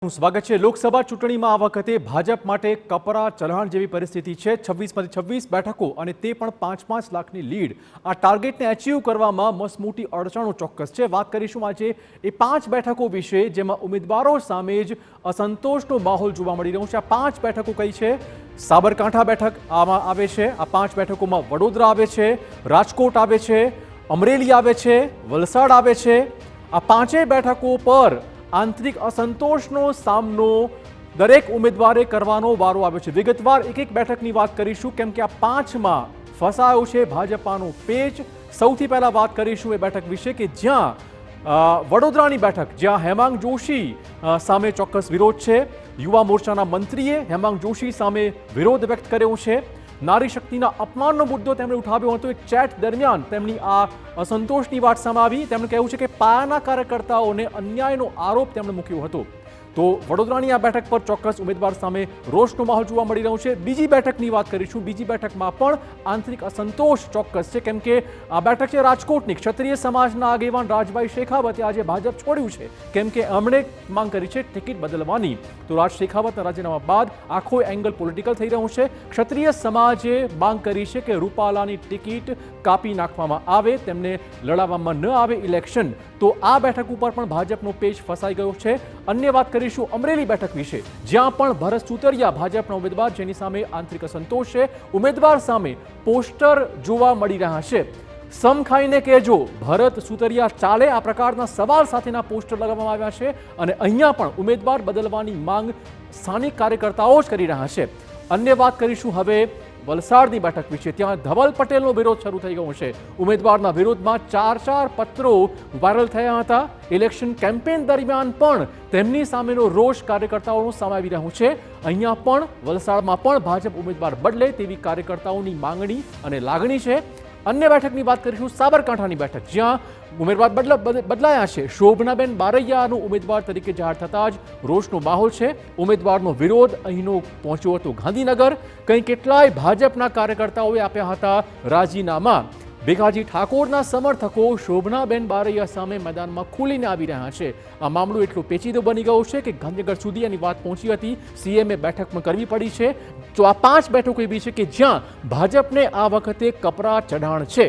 સ્વાગત છે। લોકસભા ચૂંટણીમાં આ વખતે ભાજપ માટે કપરા ચલણ જેવી પરિસ્થિતિ છે। 26માંથી 26 બેઠકો અને તે પણ 5-5 લાખની લીડ। આ ટાર્ગેટને અચીવ કરવામાં મસમોટી અડચણો ચોક્કસ છે। વાત કરીશું આજે એ 5 બેઠકો વિશે જેમાં ઉમેદવારો સામે જ અસંતોષનો માહોલ જોવા મળી રહ્યો છે। આ 5 બેઠકો કઈ છે? સાબરકાંઠા બેઠક આમાં આવે છે। આ 5 બેઠકોમાં વડોદરા આવે છે, રાજકોટ આવે છે, અમરેલી આવે છે, વલસાડ આવે છે। આ 5 બેઠકો પર આંતરિક અસંતોષનો સામનો દરેક ઉમેદવારે કરવાનો વારો આવ્યો છે। વિગતવાર એક બેઠકની વાત કરીશું કેમ કે આ 5માં ફસાયો છે ભાજપાનો પેચ। સૌથી પહેલા વાત કરીશું એ બેઠક વિશે કે જ્યાં વડોદરાની બેઠક જ્યાં હેમાંગ જોશી સામે ચોક્કસ વિરોધ છે। યુવા મોરચાના મંત્રીએ હેમાંગ જોશી સામે વિરોધ વ્યક્ત કર્યો છે। નારી શક્તિના અપમાનનો મુદ્દો તેમણે ઉઠાવ્યો હતો। એક ચેટ દરમિયાન તેમની આ અસંતોષની વાત સામે આવી। તેમણે કહ્યું છે કે પાયાના કાર્યકર્તાઓને અન્યાયનો આરોપ તેમણે મૂક્યો હતો। તો વડોદરાની આ બેઠક પર ચોક્કસ ઉમેદવાર સામે રોષનો માહોલ જોવા મળી રહ્યો છે। બીજી બેઠકની વાત કરીશું। બીજી બેઠકમાં પણ આંતરિક અસંતોષ ચોક્કસ છે કેમ કે આ બેઠક છે રાજકોટની। ક્ષત્રિય સમાજના આગેવાન રાજભાઈ શેખાવતે આજે ભાજપ છોડ્યું છે કેમ કે એમણે માંગ કરી છે ટિકિટ બદલવાની। તો રાજ શેખાવતના રાજીનામા બાદ આખો એંગલ પોલિટિકલ થઈ રહ્યું છે। ક્ષત્રિય સમાજે માંગ કરી છે કે રૂપાલાની ટિકિટ કાપી નાખવામાં આવે, તેમને લડાવવામાં ન આવે ઇલેક્શન। તો આ બેઠક ઉપર પણ ભાજપનો પેચ ફસાઈ ગયો છે। અન્ય વાત કરીશું અમરેલી બેઠક વિશે જ્યાં પણ ભરત સુતરિયા ભાજપના ઉમેદવાર જેની સામે આંતરિક અસંતોષ છે। ઉમેદવાર સામે પોસ્ટર જોવા મળી રહ્યા છે। સમ ખાઈને કહેજો ભરત સુતરિયા ચાલે, આ પ્રકારના સવાલ સાથેના પોસ્ટર લગાવવામાં આવ્યા છે અને અહીંયા પણ ઉમેદવાર બદલવાની માંગ સ્થાનિક કાર્યકર્તાઓ જ કરી રહ્યા છે। અન્ય વાત કરીશું હવે વલસાડની બેઠક વિશે। ત્યાં ધવલ પટેલનો વિરોધ શરૂ થઈ ગયો છે। ઉમેદવારના વિરોધમાં 4 પત્રો વાયરલ થયા હતા। ઇલેક્શન કેમ્પેન દરમિયાન પણ તેમની સામેનો રોષ કાર્યકર્તાઓનો સામે આવી રહ્યો છે। અહીંયા પણ વલસાડમાં પણ ભાજપ ઉમેદવાર બદલે તેવી કાર્યકર્તાઓની માંગણી અને લાગણી છે। અન્ય બેઠકની વાત કરીશું સાબરકાંઠાની બેઠક જ્યાં ઉમેદવાર બદલાયા છે। શોભનાબેન બારૈયાનું ઉમેદવાર તરીકે જાહેર થતાં જ રોષનો માહોલ છે। ઉમેદવારનો વિરોધ અહીંનો પહોંચ્યો હતો ગાંધીનગર। કંઈ કેટલાય ભાજપના કાર્યકર્તાઓએ આપ્યા હતા રાજીનામા। ભીખાજી ઠાકોરના સમર્થકો શોભનાબેન બારૈયા સામે મેદાનમાં ખુલીને આવી રહ્યા છે। આ મામલો એટલો પેચીદો બની ગયો છે કે ગાંધીનગર સુધી એની વાત પહોંચી હતી। સીએમએ બેઠકમાં કરવી પડી છે। તો આ 5 બેઠકો એવી છે કે જ્યાં ભાજપને આ વખતે કપરા ચઢાણ છે।